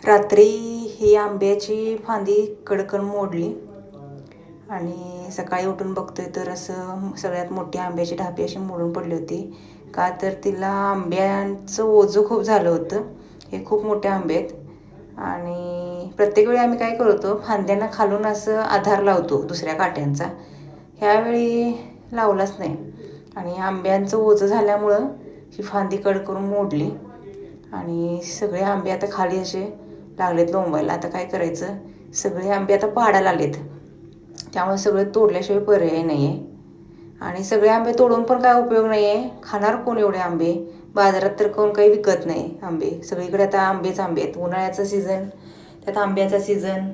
रात्री ही आंब्याची फांदी कडकन मोडली आणि सकाळी उठून बघतोय तर असं सगळ्यात मोठी आंब्याची ढापी अशी मोडून पडली होती. का तर तिला आंब्यांचं ओझं खूप झालं होतं. हे खूप मोठे आंबे आहेत आणि प्रत्येक वेळी आम्ही काय करतो, फांद्यांना खालून असं आधार लावतो दुसऱ्या काट्यांचा. ह्यावेळी लावलाच नाही आणि आंब्यांचं ओझं झाल्यामुळं ही फांदी कड करून मोडली आणि सगळे आंबे आता खाली असे लागलेत लोंबायला. आता काय करायचं, सगळे आंबे आता पाडायला आलेत, त्यामुळे सगळे तोडल्याशिवाय पर्याय नाही आहे. आणि सगळे आंबे तोडून पण काय उपयोग नाही आहे, खाणार कोण एवढे आंबे. बाजारात तर कोण काही विकत नाही आंबे, सगळीकडे आता आंबेच आंबे आहेत. उन्हाळ्याचा सीझन त्यात आंब्याचा सीझन,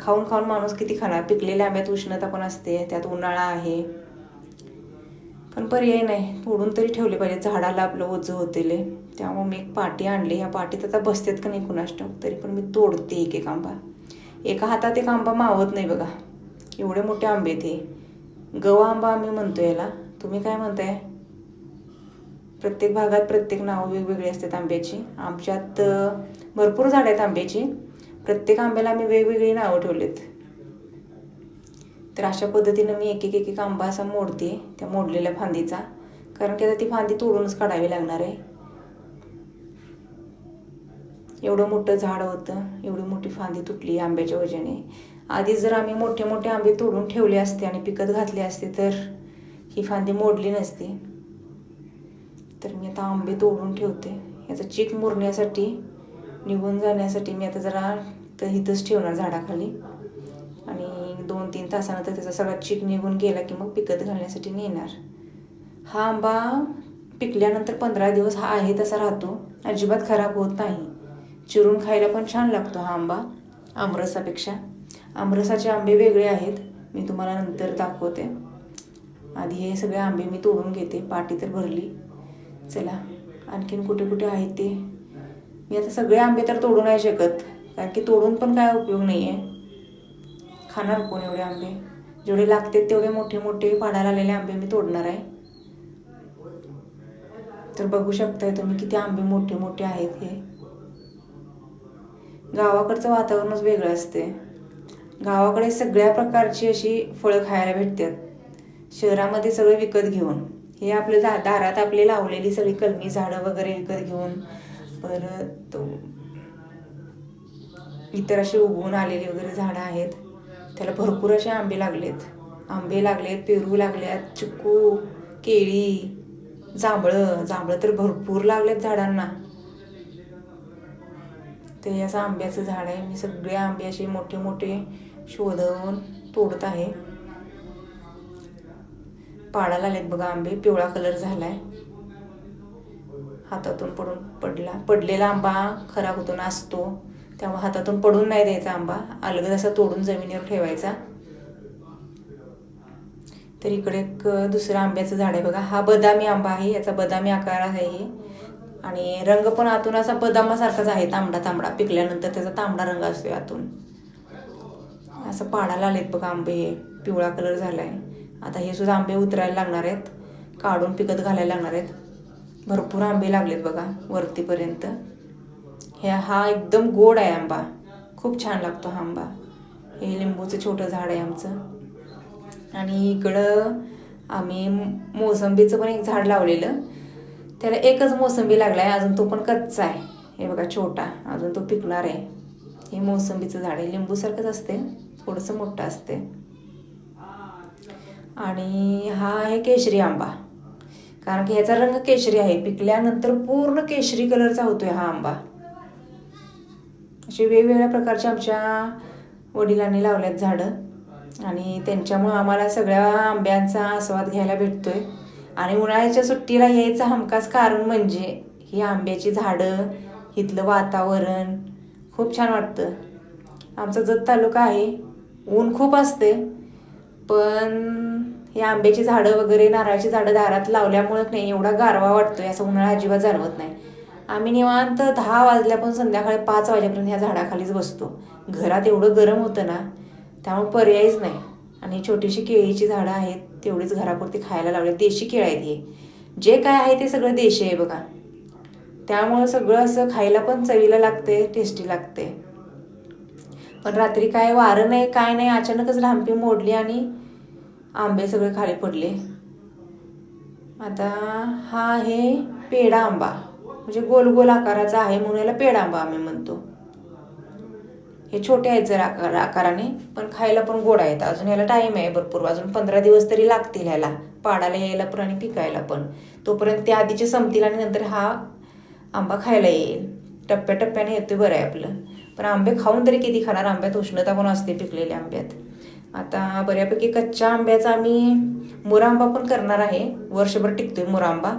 खाऊन खाऊन माणूस किती खाणार. पिकलेल्या आंब्यात उष्णता पण असते, त्यात उन्हाळा आहे, पण पर्याय नाही, तोडून तरी ठेवले पाहिजे. झाडाला आपलं ओझं होतेले. त्यामुळे मी एक पाटी आणली. ह्या पाटीत आता बसतेत का नाही कुणास ठाऊक, तरी पण मी तोडते एक एक आंबा. एका हातात एक आंबा मावत नाही बघा, एवढे मोठे आंबे ते. गवा आंबा आम्ही म्हणतो याला, तुम्ही काय म्हणताय? प्रत्येक भागात प्रत्येक नावं वेगवेगळी असतात आंब्याची. आमच्यात भरपूर झाडं आहेत आंब्याची, प्रत्येक आंब्याला आम्ही वेगवेगळी नावं ठेवलेत. तर अशा पद्धतीनं मी एक एक आंबा असा मोडते त्या मोडलेल्या फांदीचा, कारण की आता ती फांदी तोडूनच काढावी लागणार आहे. एवढं मोठं झाड होतं, एवढी मोठी फांदी तुटली आंब्याच्या वजने. आधी जर आम्ही मोठे मोठे आंबे तोडून ठेवले असते आणि पिकत घातले असते तर ही फांदी मोडली नसती. तर मी आता आंबे तोडून ठेवते. याचा चीक मुरण्यासाठी, निघून जाण्यासाठी मी आता जरा तर इथंच ठेवणार झाडाखाली आणि 2-3 तासानंतर त्याचा सगळा चीक निघून गेला की मग पिकत घालण्यासाठी नेणार. हा आंबा पिकल्यानंतर 15 दिवस हा आहे तसा राहतो, अजिबात खराब होत नाही. चिरून खायला पण छान लागतो हा आंबा आमरसापेक्षा. आमरसाचे आंबे वेगळे आहेत, मी तुम्हाला नंतर दाखवते. आधी हे सगळे आंबे मी तोडून घेते. पाटी तर भरली. चला आणखीन कुठे कुठे आहेत ते. मी आता सगळे आंबे तर तोडू नाही शकत, कारण की तोडून पण काय उपयोग नाही आहे. खाणार कोण एवढे आंबे. जेवढे लागतात तेवढे मोठे मोठे पाडायला आलेले आंबे मी तोडणार आहे. तर बघू शकताय तुम्ही किती आंबे मोठे मोठे आहेत. हे गावाकडचं वातावरणच वेगळं असते. गावाकडे सगळ्या प्रकारची अशी फळं खायला भेटतात, शहरामध्ये सगळं विकत घेऊन. हे आपलं दारात आपले लावलेली सगळी कलमी झाडं वगैरे विकत घेऊन, परत इतर अशी उगवून आलेली वगैरे झाडं आहेत, त्याला भरपूर असे आंबे लागलेत. पेरू लागल्यात, चिक्कू, केळी, जांभळं तर भरपूर लागलेत झाडांना. ते असं आंब्याचं झाड आहे. मी सगळे आंबे असे मोठे मोठे शोधून तोडत आहे. पाडायला आलेत बघा आंबे. पिवळा कलर झालाय, हातातून पडलेला आंबा खराब होतो, नासतो. त्यामुळे हातातून पडून नाही द्यायचा आंबा, अलगद असा तोडून जमिनीवर ठेवायचा. तर इकडे एक दुसरं आंब्याचं झाड आहे बघा. हा बदामी आंबा आहे, याचा बदामी आकार आहे आणि रंग पण आतून असा बदामासारखाच आहे, तांबडा तांबडा. पिकल्यानंतर त्याचा तांबडा रंग असतो आतून. असं पाडायला आलेत बघा आंबे. हे पिवळा कलर झालाय. आता हे सुद्धा आंबे उतरायला लागणार आहेत, काढून पिकत घालायला लागणार आहेत. भरपूर आंबे लागलेत बघा वरतीपर्यंत. हा एकदम गोड आहे आंबा, खूप छान लागतो हा आंबा. हे लिंबूचं छोटं झाड आहे आमचं. आणि इकडं आम्ही मोसंबीचं पण एक झाड लावलेलं, त्याला एकच मोसंबी लागला आहे अजून, तो पण कच्चा आहे. हे बघा छोटा, अजून तो पिकणार आहे. हे मोसंबीचं झाड आहे, लिंबूसारखंच असते, थोडंसं मोठं असते. आणि हा आहे केशरी आंबा, कारण की ह्याचा रंग केशरी आहे. पिकल्यानंतर पूर्ण केशरी कलरचा होतोय हा आंबा. असे वेगवेगळ्या प्रकारचे आमच्या वडिलांनी लावल्यात झाडं आणि त्यांच्यामुळं आम्हाला सगळ्या आंब्यांचा आस्वाद घ्यायला भेटतोय. आणि उन्हाळ्याच्या सुट्टीला यायचं हमखास कारण म्हणजे ही आंब्याची झाडं, इथलं वातावरण खूप छान वाटतं. आमचा जत तालुका आहे, ऊन खूप असते, पण हे आंब्याची झाडं वगैरे, नारळाची झाडं दारात लावल्यामुळं नाही एवढा गारवा वाटतोय, असं उन्हाळा अजिबात जाणवत नाही. आम्ही निवांत 10 वाजल्यापासून संध्याकाळी 5 वाजेपर्यंत ह्या झाडाखालीच बसतो. घरात एवढं गरम होतं ना, त्यामुळे पर्यायच नाही. आणि छोटीशी केळीची झाडं आहेत, तेवढीच घरापुरती खायला लावले. देशी केळं आहेत हे, जे काय आहे ते सगळं देशी आहे बघा. त्यामुळं सगळं असं खायला पण चवीला लागते, टेस्टी लागते. पण रात्री काय वारं नाही, काय नाही, अचानकच ढांपी मोडली आणि आंबे सगळे खाली पडले. आता हा आहे पेढा आंबा, म्हणजे गोल गोल आकाराचा आहे म्हणून याला पेढा आंबा आम्ही म्हणतो. हे छोटे आहेत जर आकाराने, पण खायला पण गोड आहेत. अजून याला टाईम आहे भरपूर, अजून 15 दिवस तरी लागतील ह्याला पाडायला यायला पण आणि पिकायला पण. तोपर्यंत ते आधीचे संपतील आणि नंतर हा आंबा खायला येईल. टप्प्याटप्प्याने येतोय, बरं आहे आपलं. पण आंबे खाऊन तरी किती खाणार, आंब्यात उष्णता पण असते पिकलेल्या आंब्यात. आता बऱ्यापैकी कच्च्या आंब्याचा आम्ही मुरांबा पण करणार आहे. वर्षभर टिकतोय मुरांबा,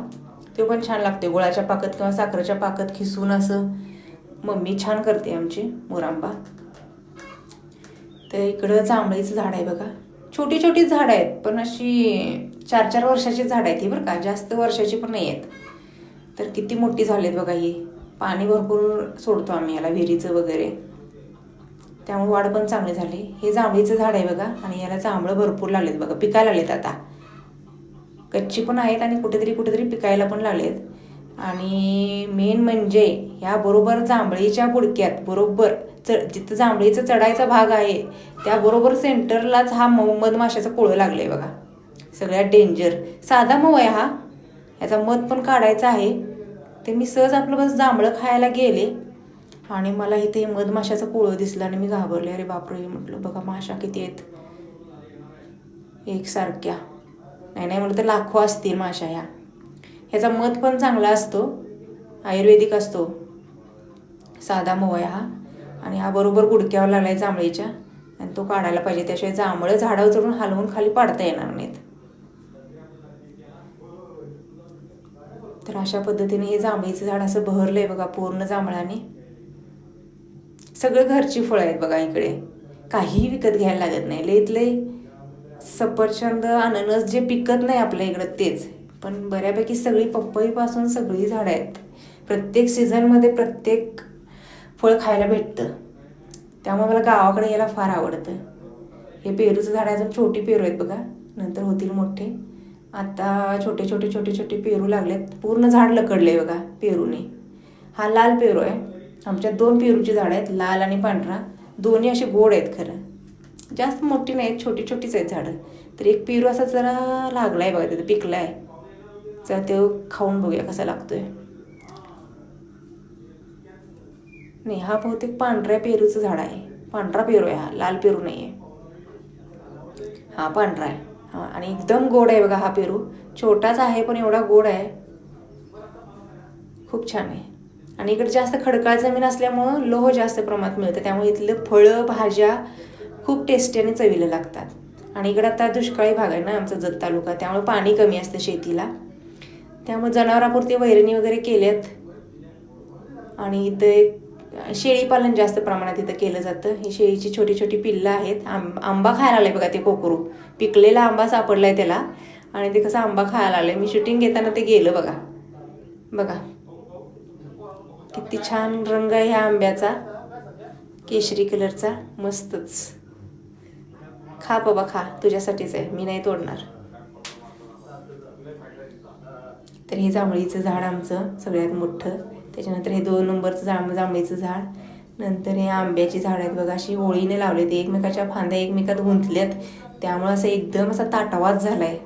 तो पण छान लागतो. गुळाच्या पाकात किंवा साखरेच्या पाकात खिसून असं मम्मी छान करते आमची मुरांबा. तर इकडं जांभळीचं झाड आहे बघा. छोटी छोटी झाडं आहेत, पण अशी 4-4 वर्षाची झाडं आहेत ही, बरं का, जास्त वर्षाची पण नाही आहेत. तर किती मोठी झालीत बघा ही. पाणी भरपूर सोडतो आम्ही याला, विहिरीचं वगैरे, त्यामुळे वाढ पण चांगली झाली. हे जांभळीचं झाड आहे बघा, आणि याला जांभळं भरपूर लागलेत बघा, पिकायला लागलेत आता. कच्ची पण आहेत आणि कुठेतरी पिकायला पण लागलेत. आणि मेन म्हणजे ह्या बरोबर जांभळीच्या बुडक्यात, बरोबर जिथं जांभळीचा चढायचा भाग आहे त्याबरोबर सेंटरलाच हा मधमाशाचं पोळं लागलंय बघा. सगळ्यात डेंजर. साधा मऊ आहे हा, ह्याचा मध पण काढायचा आहे. ते मी सहज आपलं बस जांभळं खायला गेले आणि मला इथे मधमाशाचं पोळं दिसलं आणि मी घाबरले. अरे बापरे, म्हटलं बघा माशा किती आहेत एकसारख्या. नाही म्हटलं तर लाखो असतील माशा ह्या. ह्याचा मध पण चांगला असतो, आयुर्वेदिक असतो. साधा मऊ आहे हा, आणि हा बरोबर गुडक्यावर लागला आहे जांभळीच्या, आणि तो काढायला पाहिजे, त्याशिवाय जांभळं झाडावर चढून हलवून खाली पाडता येणार नाहीत. तर अशा पद्धतीने हे जांभळीचं झाड असं बहरलं आहे बघा पूर्ण जांभळाने. सगळं घरची फळं आहेत बघा इकडे, काहीही विकत घ्यायला लागत नाही. लईत लई सफरचंद, अननस जे पिकत नाही आपल्या इकडं तेच, पण बऱ्यापैकी सगळी पपईपासून सगळी झाडं आहेत. प्रत्येक सीझनमध्ये प्रत्येक फळ खायला भेटतं, त्यामुळे मला गावाकडे यायला फार आवडतं. हे पेरूचं झाड अजून छोटी पेरू आहेत बघा, नंतर होतील मोठे. आता छोटे छोटे छोटे छोटे पेरू लागलेत, पूर्ण झाड लकडले बघा पेरूने. हा लाल पेरू आहे. आमच्यात 2 पेरूची झाडं आहेत, लाल आणि पांढरा. दोन्ही असे गोड आहेत खरं, जास्त मोठी नाहीत, छोटी छोटीच आहेत झाडं. तर एक पेरू असा जरा लागला आहे बघा, तिथं पिकला आहे. जरा ते खाऊन बघूया कसा लागतोय. नाही, हा बहुतेक पांढऱ्या पेरूचं झाड आहे. पांढरा पेरू आहे हा, लाल पेरू नाही आहे. हा पांढरा आहे. हां, आणि एकदम गोड आहे बघा हा पेरू. छोटाच आहे पण एवढा गोड आहे, खूप छान आहे. आणि इकडे जास्त खडकाळ जमीन असल्यामुळं लोह जास्त प्रमाणात मिळतं, त्यामुळे इथलं फळं भाज्या खूप टेस्टी आणि चवीला लागतात. आणि इकडं आता दुष्काळी भाग आहे ना आमचा जत तालुका, त्यामुळे पाणी कमी असतं शेतीला, त्यामुळे जनावरांपुरते वैरणी वगैरे केल्यात. आणि इथं शेळीपालन जास्त प्रमाणात इथं केलं जातं. ही शेळीची छोटी छोटी पिल्लं आहेत. आंबा खायला आले बघा ते कोकरू, पिकलेला आंबा सापडला आहे त्याला, आणि ते कसं आंबा खायला आलं. मी शूटिंग घेताना ते गेलं बघा. बघा किती छान रंग आहे ह्या आंब्याचा, केशरी कलरचा, मस्तच. खा बाबा खा, तुझ्यासाठीच आहे, मी नाही तोडणार. तर हे जांभळीचं झाड आमचं सगळ्यात मोठं. त्याच्यानंतर हे 2 नंबरचं जांभळीचं झाड. नंतर हे आंब्याची झाड आहेत बघा, अशी ओळीने लावले. ते एकमेकाच्या फांद्या एकमेकात गुंतल्यात, त्यामुळं असं एकदम असा ताटावाच झाला आहे.